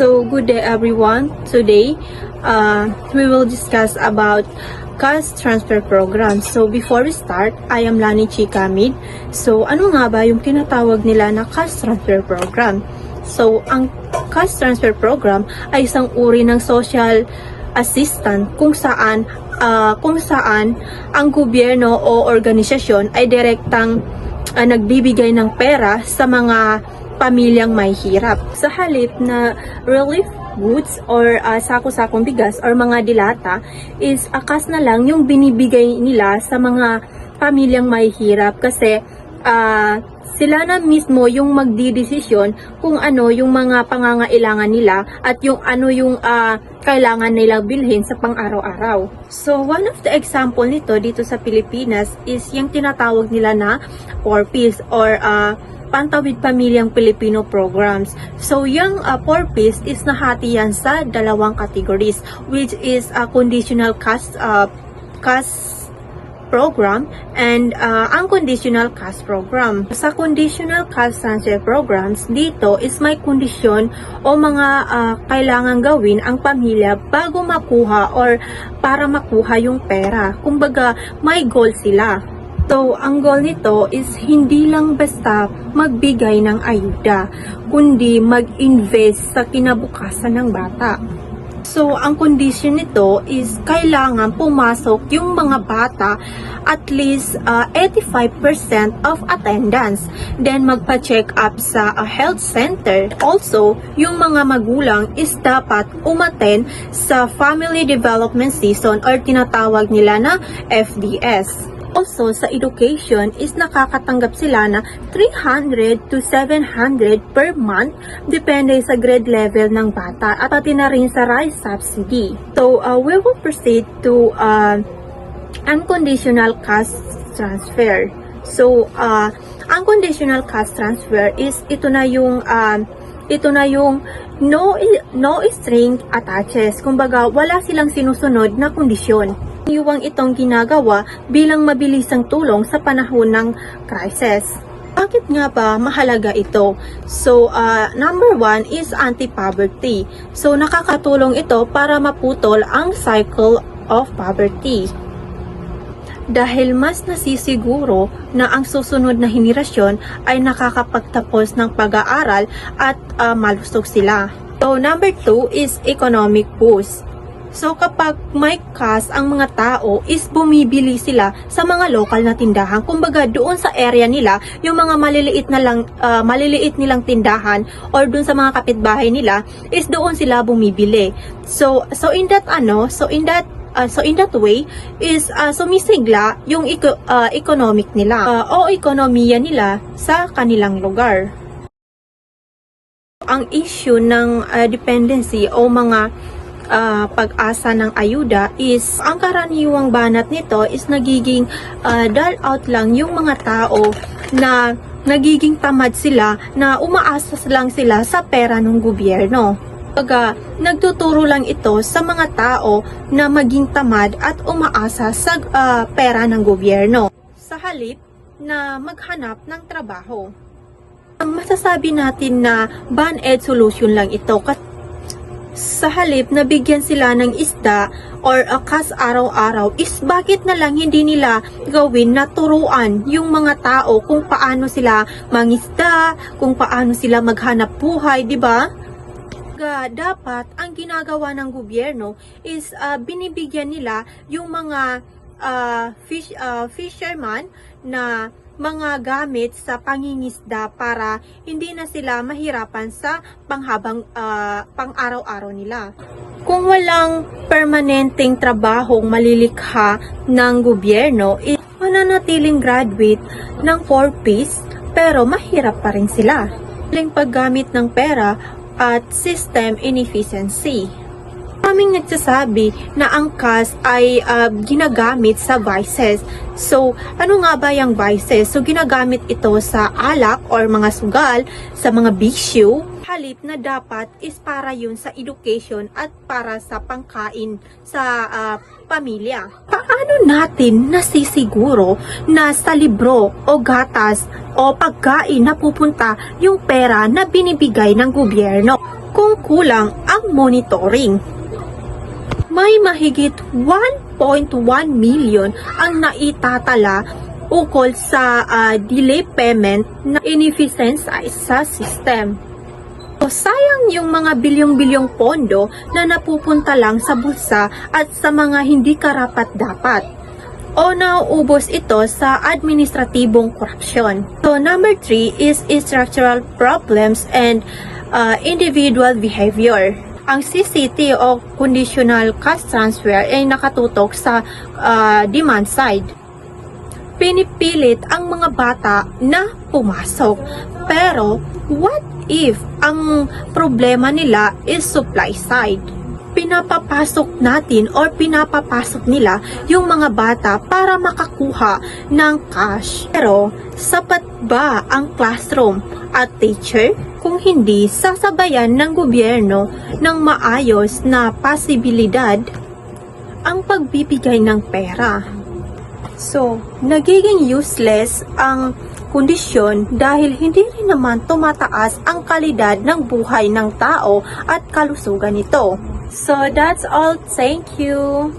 So good day everyone. Today we will discuss about cash transfer program. So before we start, I am Lani Chikamid. So ano nga ba yung tinatawag nila na cash transfer program? So ang cash transfer program ay isang uri ng social assistant kung saan ang gobyerno o organisasyon ay direktang nagbibigay ng pera sa mga pamilyang may hirap. Sa halip na relief goods or sako-sakong bigas or mga dilata is akas na lang yung binibigay nila sa mga pamilyang may hirap kasi sila na mismo yung magdidesisyon kung ano yung mga pangangailangan nila at yung ano yung kailangan nilang bilhin sa pang-araw-araw. So, one of the example nito dito sa Pilipinas is yung tinatawag nila na 4Ps or Pantawid Pamilyang Pilipino programs. So, yung 4Ps is nahati yan sa dalawang categories, which is a conditional cash program and unconditional cash program. Sa conditional cash transfer programs, dito is may kondisyon o mga kailangan gawin ang pamilya bago makuha or para makuha yung pera. Kumbaga, may goal sila. So, ang goal nito is hindi lang basta magbigay ng ayuda, kundi mag-invest sa kinabukasan ng bata. So, ang condition nito is kailangan pumasok yung mga bata at least 85% of attendance. Then, magpa-check up sa health center. Also, yung mga magulang is dapat umattend sa Family Development Season or tinatawag nila na FDS. Also, sa education is nakakatanggap sila na 300 to 700 per month depende sa grade level ng bata at pati na rin sa rice subsidy. So, we will proceed to unconditional cash transfer. So, unconditional cash transfer is ito na yung no string attaches. Kumbaga, wala silang sinusunod na kondisyon. Iwang itong ginagawa bilang mabilisang tulong sa panahon ng crisis. Bakit nga ba mahalaga ito? So, number one is anti-poverty. So, nakakatulong ito para maputol ang cycle of poverty. Dahil mas nasisiguro na ang susunod na henerasyon ay nakakapagtapos ng pag-aaral at malusog sila. So, number two is economic boost. So, kapag may cash ang mga tao is bumibili sila sa mga local na tindahan. Kumbaga, doon sa area nila, yung mga maliliit nilang tindahan or doon sa mga kapitbahay nila is doon sila bumibili. So in that way is sumisigla yung economic nila o ekonomiya nila sa kanilang lugar. Ang issue ng dependency o mga pag-asa ng ayuda is ang karaniwang banat nito is nagiging dull out lang yung mga tao na nagiging tamad sila na umaasa lang sila sa pera ng gobyerno. Pagka nagtuturo lang ito sa mga tao na maging tamad at umaasa sa pera ng gobyerno sa halip na maghanap ng trabaho. Masasabi natin na band-aid solution lang ito sa halip na bigyan sila ng isda or cash araw-araw is bakit na lang hindi nila gawin na turuan yung mga tao kung paano sila mangisda, kung paano sila maghanap buhay, di ba? Dapat ang ginagawa ng gobyerno is binibigyan nila yung mga fisherman na mga gamit sa pangingisda para hindi na sila mahirapan sa pang-araw-araw nila. Kung walang permanenteng trabahong malilikha ng gobyerno, mananatiling graduate ng 4Ps pero mahirap pa rin sila. Maling paggamit ng pera at system inefficiency. Maraming nagsasabi na ang cash ay ginagamit sa vices. So, ano nga ba yung vices? So, ginagamit ito sa alak or mga sugal, sa mga bisyo. Halip na dapat is para yun sa education at para sa pangkain sa pamilya. Paano natin nasisiguro na sa libro o gatas o pagkain na pupunta yung pera na binibigay ng gobyerno? kung kulang ang monitoring. May mahigit 1.1 million ang naitatala ukol sa delay payment na inefficiency sa system. So, sayang yung mga bilyong-bilyong pondo na napupunta lang sa bulsa at sa mga hindi karapat-dapat. O nauubos ito sa administratibong korupsyon. So, number 3 is structural problems and individual behavior. Ang CCT o Conditional Cash Transfer ay nakatutok sa demand side. Pinipilit ang mga bata na pumasok. Pero, what if ang problema nila is supply side? Pinapapasok natin or pinapapasok nila yung mga bata para makakuha ng cash. Pero, sapat ba ang classroom at teacher? Kung hindi, sasabayan ng gobyerno ng maayos na posibilidad ang pagbibigay ng pera. So, nagiging useless ang kondisyon dahil hindi rin naman tumataas ang kalidad ng buhay ng tao at kalusugan nito. So, that's all. Thank you.